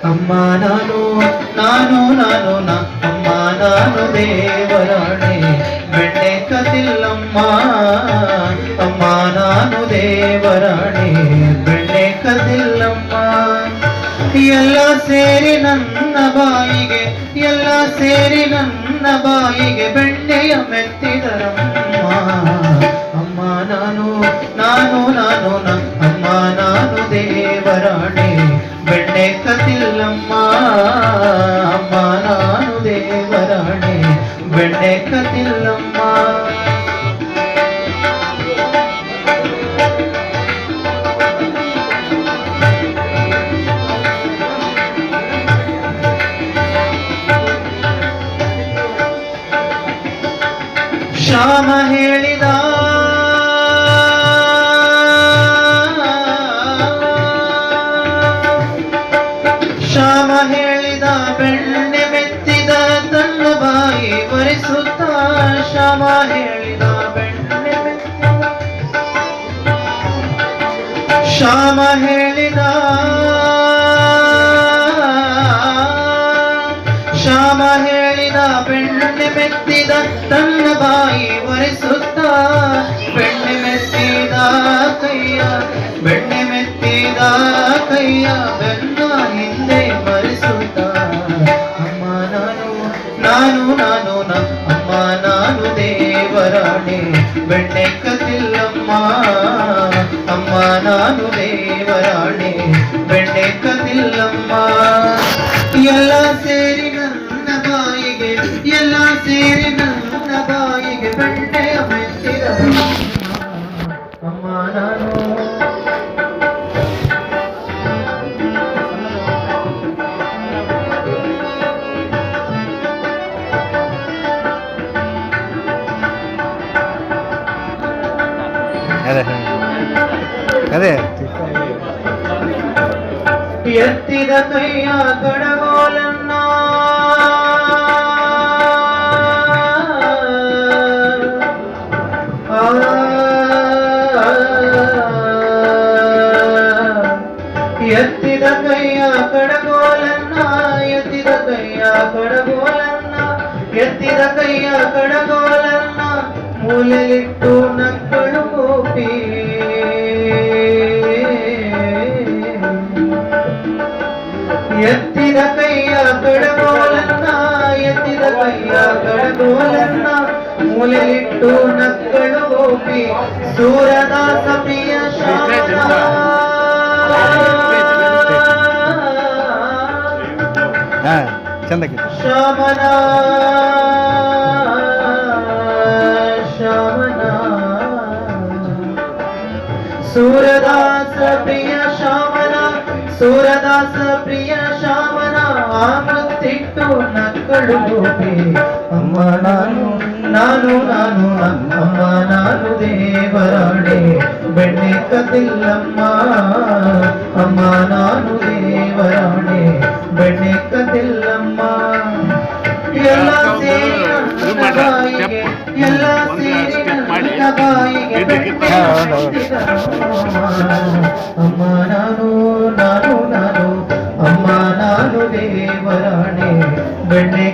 ಅಮ್ಮ ನಾನು ನಾನು ನಾನು ಅಮ್ಮ ನಾನು ದೇವರಾಣೆ ಬೆಣ್ಣೆ ಕದಿಲ್ಲಮ್ಮ ಅಮ್ಮ ನಾನು ದೇವರಾಣೆ ಬೆಣ್ಣೆ ಕದಿಲ್ಲಮ್ಮ ಎಲ್ಲ ಸೇರಿ ನನ್ನ ಬಾಯಿಗೆ ಎಲ್ಲ ಸೇರಿ ನನ್ನ ಬಾಯಿಗೆ ಬೆಣ್ಣೆಯ ಮೆತ್ತಿದರಮ್ಮ ಅಮ್ಮ ನಾನು ನಾನು ನಾನು ಅಮ್ಮ ನಾನು ದೇವರಾಣೆ ಬೆಣ್ಣೆ ಕದಿಲ್ಲಮ್ಮ ಅಮ್ಮ ನಾನು ದೇವರಾಣೆ ಬೆಣ್ಣೆ ಕದಿಲ್ಲಮ್ಮ ಶ್ಯಾಮ ಹೇಳಿದ ಶ್ಯಾಮ ಹೇಳಿದ ಬೆಣ್ಣೆ ಮೆತ್ತಿದ ತನ್ನ ಬಾಯಿ ಒರೆಸುತ್ತ ಶ್ಯಾಮ ಹೇಳಿದ ಬೆಣ್ಣೆ ಮೆತ್ತಿದ ಶ್ಯಾಮ ಹೇಳಿದ ಶ್ಯಾಮ ಹೇಳಿದ ಬೆಣ್ಣೆ ಮೆತ್ತಿದ ತನ್ನ ಬಾಯಿ ಒರೆಸುತ್ತ ಬೆಣ್ಣೆ ಮೆತ್ತಿದ ಕೈಯ ಬೆಣ್ಣೆ ಮೆತ್ತಿದ ಕೈಯ ಬೆನ್ನ ಹಿಂದೆ ಮರೆಸುತ್ತ ಅಮ್ಮ ನಾನು ನಾನು ನಾನು ಅಮ್ಮ ನಾನು ದೇವರಾಣೆ ಬೆಣ್ಣೆ ಕದಿಲ್ಲಮ್ಮ ಅಮ್ಮ ನಾನು ದೇವರಾಣೆ ಬೆಣ್ಣೆ ಕದಿಲ್ಲಮ್ಮ ಎಲ್ಲ ಸೇರಿ ನನ್ನ ಬಾಯಿಗೆ ಎಲ್ಲ ಸೇರಿ ನನ್ನ ಬಾಯಿಗೆ ಬೆಣ್ಣೆಯ ಮೆತ್ತಿದ ಅಮ್ಮ ನಾನು ಅದೇ ಎತ್ತಿದ ಕೈಯ ಕಡಗೋಲನ್ನ ಎತ್ತಿದ ಕೈಯ ಕಡಗೋಲನ್ನ ಎತ್ತಿದ ಕೈಯ ಕಡಗೋಲನ್ನ ಎತ್ತಿದ ಕೈಯ ಕಡಗೋಲನ್ನ ಮೂಲೆಲಿಟ್ಟು ನಕ್ಕಳು ಗೋಪಿ ಎತ್ತಿದ ಕೈಯ ಕಡಗೋಲನ್ನ ಎತ್ತಿದ ಕೈಯ ಕಡಗೋಲನ್ನ ಮೂಲೆಲಿಟ್ಟು ನಕ್ಕಳು ಗೋಪಿ ಸೂರದಾಸ ಪ್ರಿಯ ಶ್ಯಾಮನ ಚಂದಕ್ಕೆ ಶ್ಯಾಮನ ಶ್ಯಾಮನ ಸೂರದಾಸ ಪ್ರಿಯ ಶ್ಯಾಮನ ಸೂರದಾಸ ಪ್ರಿಯ ಶ್ಯಾಮನ ಆಮತ್ತಿಟ್ಟು ನಕ್ಕಳು ಗೋಪಿ ಅಮ್ಮ ನಾನು ನಾನು ನಾನು ಅಮ್ಮ ನಾನು ದೇವರಾಣೆ ಬೆಣ್ಣೆ ಕದಿಲ್ಲಮ್ಮ ಅಮ್ಮ ನಾನು ದೇವರಾಣೆ ಬೆಣ್ಣೆ ಕದಿಲ್ಲಮ್ಮ ಎಲ್ಲ ಸೇರಿ ನನ್ನ ಬಾಯಿಗೆ ಎಲ್ಲ ಸೇರಿ ನನ್ನ ಬಾಯಿಗೆ ಬೆಣ್ಣೆ ಅಮ್ಮ ನಾನು ನಾನು ನಾನು ಅಮ್ಮ ನಾನು ದೇವರಾಣೆ ಬೆಣ್ಣೆ